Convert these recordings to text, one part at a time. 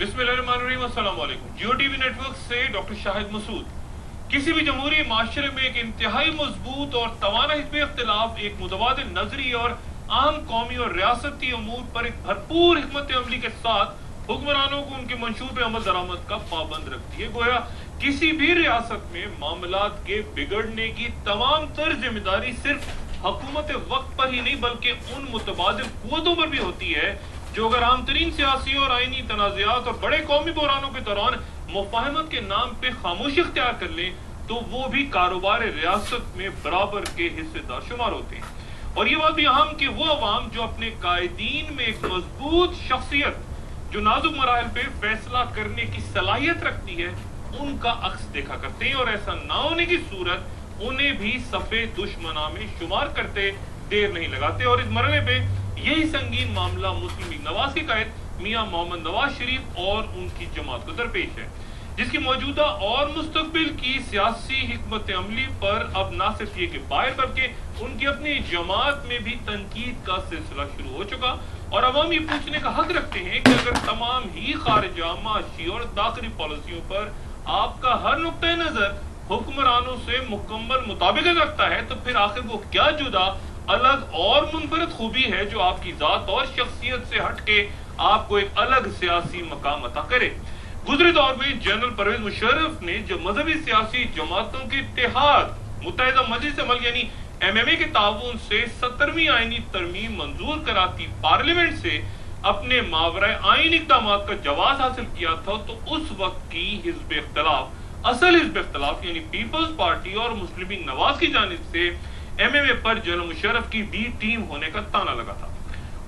बिस्मिल्लाहिर्रहमानिर्रहीम, अस्सलाम वालेकुम। जियो टीवी नेटवर्क से डॉक्टर शाहिद मसूद। किसी भी जमहूरी माशरे में एक इंतहाई मजबूत और तवाना हिज़्ब इख्तिलाफ एक मुतबादिल नजरी और आम कौमी और रियासती अमूर पर एक भरपूर हिकमत अमली के साथ हुक्मरानों को उनके मंशूब अमल दरामद का पाबंद रखती है। गोया किसी भी रियासत में मामलात के बिगड़ने की तमाम तर जिम्मेदारी सिर्फ हुकूमत वक्त पर ही नहीं बल्कि उन मुतबादिल कुव्वतों पर भी होती है जो अगर आम तरीन सियासी और आईनी तनाज़ात और बड़े कौमी बहरानों के दौरान मुफाहमत के नाम पे खामोशी इख्तियार कर लें तो वो भी कारोबार रियासत में बराबर के हिस्सेदार शुमार होते हैं। और ये बात भी अहम कि वो अवाम जो अपने कायदीन में एक मजबूत शख्सियत जो नाजुक मराहल पे फैसला करने की सलाहियत रखती है उनका अक्स देखा करते हैं, और ऐसा ना होने की सूरत उन्हें भी सफेद दुश्मना में शुमार करते देर नहीं लगाते। और इस मरहले पे यही संगीन मामला मुस्लिम लीग नवाज के कायद मियां मोहम्मद नवाज शरीफ और उनकी जमात को दरपेश है, जिसकी मौजूदा और मुस्तकबिल की सियासी हिकमत अमली पर अब न सिर्फ ये कि बाहर बल्कि उनकी अपनी जमात में भी तनकीद का सिलसिला शुरू हो चुका। और अवाम ये पूछने का हक रखते हैं कि अगर तमाम ही खारिजा माशी और दाखिली पॉलिसियों पर आपका हर नुक्ता नजर हुक्मरानों से मुकम्मल मुताबिकत रखता है तो फिर आखिर वो क्या जुदा अलग और मुनफरद खूबी है जो आपकी जात और शख्सियत से हटके आपको एक अलग सियासी मकाम अता करे। गुजरे दौर में जनरल परवेज मुशर्रफ ने जो मजहबी सियासी जमातों के इत्तेहाद मुत्तहिदा मजलिस अमल यानी MMA के ताउन से 17वीं आईनी तरमीम मंजूर कराती पार्लियामेंट से अपने मावरा आईनी इक़दामात का जवाब हासिल किया था, तो उस वक्त की हिज़्ब इख्तिलाफ असल हिज़्ब इख्तिलाफ यानी पीपल्स पार्टी और मुस्लिम लीग नवाज की जानिब से MMA पर जनरल मुशर्रफ की बी टीम होने का ताना लगा था।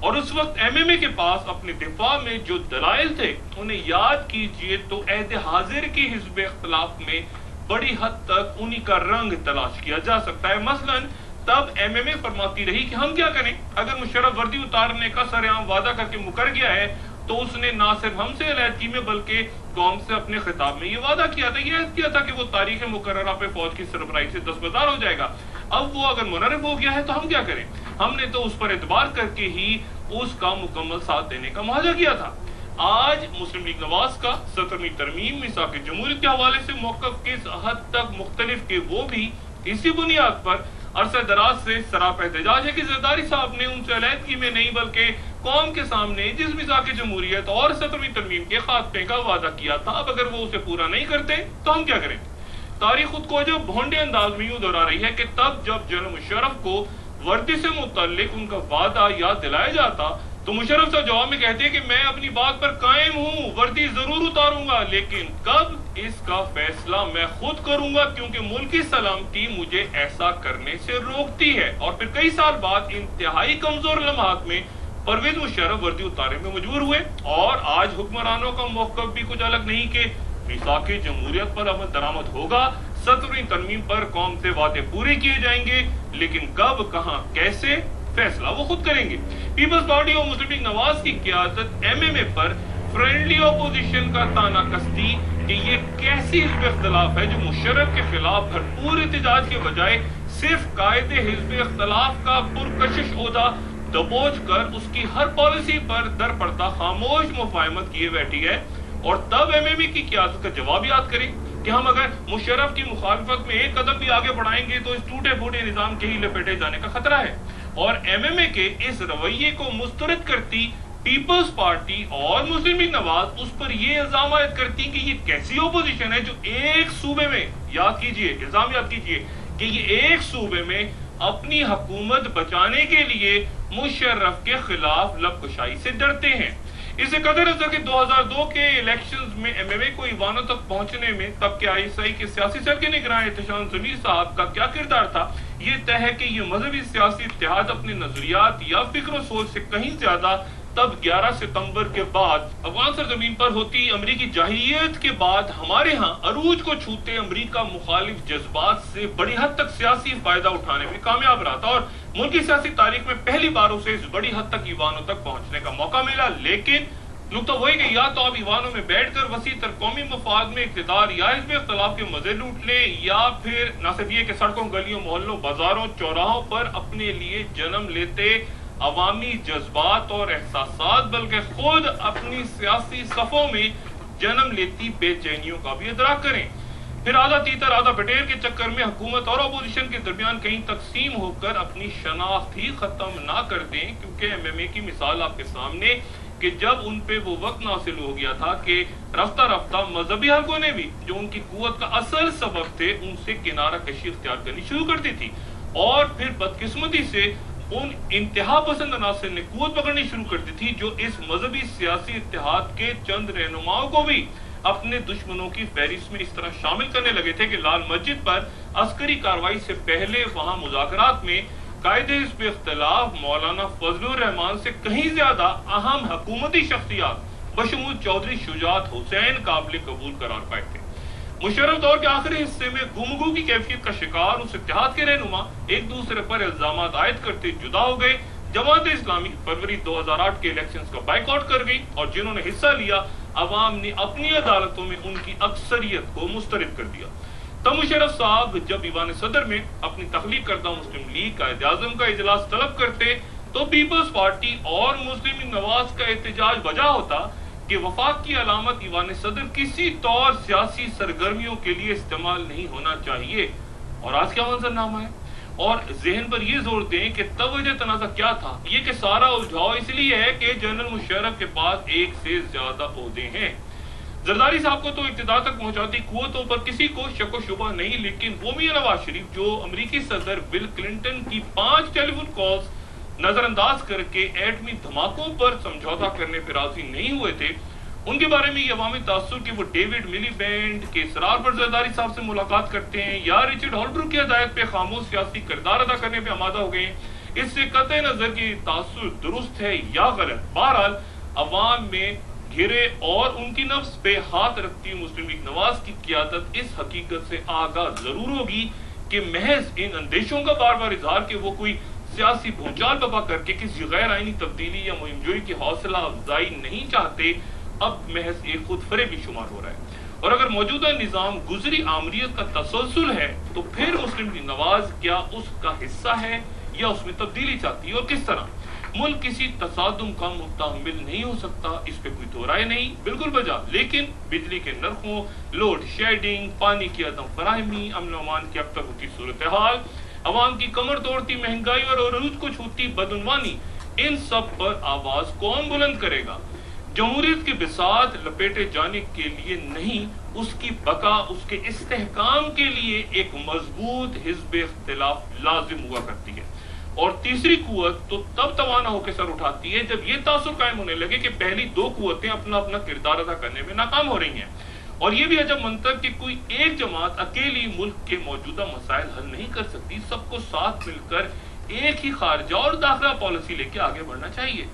और उस वक्त MMA के पास अपने दिफा में जो दलाइल थे उन्हें याद कीजिए तो अहद हाजिर की हिज़्ब इख्तिलाफ में बड़ी हद तक उन्हीं का रंग तलाश किया जा सकता है। मसलन तब MMA फरमाती रही कि हम क्या करें, अगर मुशर्रफ वर्दी उतारने का सरेआम वादा करके मुकर गया है तो उसने ना सिर्फ हमसे अलहदगी में बल्कि कौम से अपने खिताब में ये वादा किया था कि वो तारीख मुकर्ररा पे फौज की सरबराही से दस्तबरदार हो जाएगा। अब वो अगर मुनर्रिफ हो गया है तो हम क्या करें, हमने तो उस पर एतबार करके ही उसका मुकम्मल साथ देने का मुआहदा किया था। आज मुस्लिम लीग नवाज का 17वीं तरमीम मिसाक जमहूरियत के हवाले से मौक़िफ़ किस हद तक मुख्तलिफ के वो भी इसी बुनियाद पर अरसा दराज से सराप एहतजाज है कि ज़रदारी साहब ने उनसे अलहदगी में नहीं बल्कि कौम के सामने जिस मिसाक जमहूरियत और 17वीं तरमीम के खात्मे का वादा किया था, अब अगर वो उसे पूरा नहीं करते तो हम क्या करें। तारीख खुद को जो भोंडे अंदाज में यूं दोहरा रही है कि तब जब जनरल मुशर्रफ को वर्दी से मुतल्लिक उनका वादा याद दिलाया जाता तो मुशर्रफ साहब जवाब में कहते कि मैं अपनी बात पर कायम हूँ, वर्दी जरूर उतारूंगा, लेकिन कब इसका फैसला मैं खुद करूंगा क्योंकि मुल्की सलामती मुझे ऐसा करने से रोकती है। और फिर कई साल बाद इंतहाई कमजोर लम्हात में परवेज मुशर्रफ वर्दी उतारने में मजबूर हुए। और आज हुक्मरानों का मौक़िफ़ भी कुछ अलग नहीं कि मिसाक जमहूरियत पर अमल दरामद होगा, 17वीं तरमीम पर कौम से वादे पूरे किए जाएंगे, लेकिन कब कहां कैसे फैसला वो खुद करेंगे। पीपल्स पार्टी और मुस्लिम लीग नवाज की क़यादत MMA पर फ्रेंडली अपोजिशन का ताना कसती कि ये कैसी हिज़्ब इख्तिलाफ है जो मुशर्रफ के खिलाफ भरपूर एहतजाज के बजाय सिर्फ कायदे हिज़्ब इख्तिलाफ का पुरकशिश ओहदा दबोच कर उसकी हर पॉलिसी पर दर पर्दा खामोश मुफाहमत किए बैठी है। और तब MMA की क़यादत का जवाब याद करें कि हम अगर मुशर्रफ की मुखालफत में एक कदम भी आगे बढ़ाएंगे तो इस टूटे फूटे निजाम के ही लपेटे जाने का खतरा है। और MMA के इस रवैये को मुस्तरद करती पीपल्स पार्टी और मुस्लिम लीग नवाज उस पर ये इल्जाम आयद करती कि ये कैसी ओपोजिशन है जो एक सूबे में याद कीजिए कि ये एक सूबे में अपनी हुकूमत बचाने के लिए मुशर्रफ के खिलाफ लबकुशाई से डरते हैं। इसे कदर असर के 2002 के इलेक्शंस में MMA को ईवानों तक पहुंचने में तब के ISI के सियासी सेल के निगरान एहतशाम ज़मीर साहब का क्या किरदार था, ये तय है कि ये मजहबी सियासी इत्तेहाद अपने नजरियात या फिक्र सोच से कहीं ज्यादा तब 11 सितंबर के बाद अफगान सरजमीन पर होती अमरीकी जाहिलियत के बाद हमारे यहाँ अरूज को छूते अमरीका मुखालिफ जज्बात से बड़ी हद तक सियासी फायदा उठाने में कामयाब रहा था। और मुल्क की सियासी तारीख में पहली बार उसे इस बड़ी हद तक ईवानों तक पहुंचने का मौका मिला। लेकिन नुकता वही कि या तो आप ईवानों में बैठकर वसी तर कौमी मफाद में इक़्तिदार या हिज़्ब इख्तिलाफ के मजे लूट ले, या फिर न सिर्फ ये कि सड़कों गलियों मोहल्लों बाजारों चौराहों पर अपने लिए जन्म लेते عوامی جذبات اور احساسات بلکہ خود اپنی سیاسی صفوں میں جنم لیتی بے چینیوں کا بھی ادراک کریں. پھر آدھا تیتر آدھا بٹیر کے چکر میں حکومت اور اپوزیشن کے درمیان کہیں تقسیم ہو کر اپنی شناخت ہی ختم نہ کر دیں, کیونکہ MMA کی مثال آپ کے سامنے کہ جب ان پہ وہ وقت حاصل ہو گیا تھا کہ رفتہ رفتہ مذہبی حلقوں نے بھی جو ان کی قوت کا اصل سبب تھے ان سے کنارہ کشی اختیار کرنی شروع کر دی تھی, اور پھر بدقسمتی سے ان انتہا پسند عناصر نے قوت پکڑنی شروع کر دی تھی جو اس مذہبی سیاسی اتحاد کے چند رہنماؤں کو بھی اپنے دشمنوں کی فہرست میں اس طرح شامل کرنے لگے تھے کہ لال مسجد پر عسکری کارروائی سے پہلے وہاں مذاکرات میں قائد حزب اختلاف مولانا فضل الرحمان سے کہیں زیادہ اہم حکومتی شخصیات بشمول چودھری شجاعت حسین قابل قبول قرار پائے تھے. مشرف دور کے آخری حصے میں گفتگو کی کیفیت کا شکار اس اتحاد کے رہنما ایک دوسرے پر الزامات عائد کرتے جدا ہو گئے. جماعت اسلامی فروری 2008 کے الیکشنز کا بائیکاٹ کر گئی اور جنہوں نے حصہ لیا عوام نے اپنی عدالتوں میں ان کی اکثریت کو مسترد کر دیا. تب مشرف صاحب جب ایوان صدر میں اپنی تخلیق کردہ مسلم لیگ قائد اعظم کا اجلاس طلب کرتے تو پیپلز پارٹی اور مسلم لیگ نواز کا احتجاج بجا ہوتا کہ وفاق کی علامت ایوان صدر کسی طور سیاسی سرگرمیوں کے لیے استعمال نہیں ہونا چاہیے. اور آج کیا منظرنامہ ہے, اور ذہن پر یہ زور دیں کہ توجہ تنازع کیا تھا. یہ کہ سارا الجھاؤ اس لیے ہے کہ جنرل مشرف کے پاس ایک سے زیادہ عہدے ہیں. زرداری صاحب کو تو اقتدار تک پہنچاتی قوتوں پر کسی کو شک و شبہ نہیں, لیکن وہ میاں نواز شریف جو امریکی صدر بل کلنٹن کی 5 ٹیلی فون کالز نظر انداز کر کے ایٹمی دھماکوں پر سمجھوتا کرنے پر راضی نہیں ہوئے تھے, ان کے بارے میں یہ عوامی تاثر کہ وہ ڈیوڈ ملی بینڈ کے اصرار پر زرداری صاحب سے ملاقات کرتے ہیں یا رچرڈ ہولبروک کی ہدایت پہ خاموش سیاسی کردار ادا کرنے پہ آمادہ ہو گئے ہیں, اس سے قطع نظر کی تاثر درست ہے یا غلط. بہرحال عوام میں گھرے اور ان کی نفس پہ ہاتھ رکھتی مسلم لیگ نواز کی قیادت اس حقیقت سے آگاہ ضرور ہوگی کہ محض ان اندیشوں کا بار بار اظہار کہ وہ کوئی سیاسی بھونچال برپا کر کے کسی غیر آئینی تبدیلی یا مہم جوئی کی حوصلہ افزائی نہیں چاہتے اب محض ایک خود فریبی شمار ہو رہا ہے. اور اگر موجودہ نظام گزری آمریت کا تسلسل ہے تو پھر مسلم لیگ نواز کیا اس کا حصہ ہے یا اس میں تبدیلی چاہتی ہے, اور کس طرح؟ ملک کسی تصادم کا متحمل نہیں ہو سکتا, اس پہ کوئی دو رائے نہیں, بالکل بجا. لیکن بجلی کے نرخوں, لوڈ شیڈنگ, پانی کی عدم فراہمی, امن و امان کی اب تک ہوتی صورتحال, عوام کی کمر توڑتی مہنگائی اور عروج کو چھوتی بدعنوانی, ان سب پر آواز کون بلند کرے گا؟ جمہوریت کے بساط لپیٹے جانے کے لیے نہیں, اس کی بقا, اس کے استحکام کے لیے ایک مضبوط حزب اختلاف لازم ہوا کرتی ہے. اور تیسری قوت تو تب توانا ہو کے سر اٹھاتی ہے جب یہ تاثر قائم ہونے لگے کہ پہلی دو قوتیں اپنا اپنا کردار ادا کرنے میں ناکام ہو رہی ہیں. اور یہ بھی عجب منطق کہ کوئی ایک جماعت اکیلی ملک کے موجودہ مسائل حل نہیں کر سکتی, سب کو ساتھ مل کر ایک ہی خارجہ اور داخلہ پالیسی لے کے آگے بڑھنا چاہیے.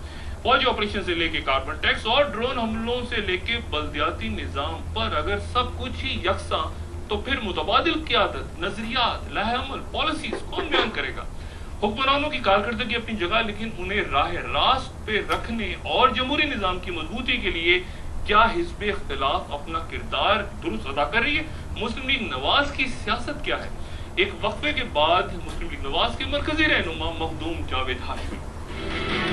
فوجی آپریشن سے لے کے کاربن ٹیکس اور ڈرون حملوں سے لے کے بلدیاتی نظام پر اگر سب کچھ ہی یکساں تو پھر متبادل قیادت, نظریات, لائحہ عمل, پالیسیز کون بیان کرے گا؟ حکمرانوں کی کارکردگی اپنی جگہ, لیکن انہیں راہ راست پہ رکھنے اور جمہوری نظام کی مضبوطی کے لیے کیا حزب اختلاف اپنا کردار درست ادا کر رہی ہے؟ مسلم لیگ نواز کی سیاست کیا ہے؟ ایک وقفے کے بعد مسلم لیگ نواز کے مرکزی رہنما مخدوم جاوید ہاشمی.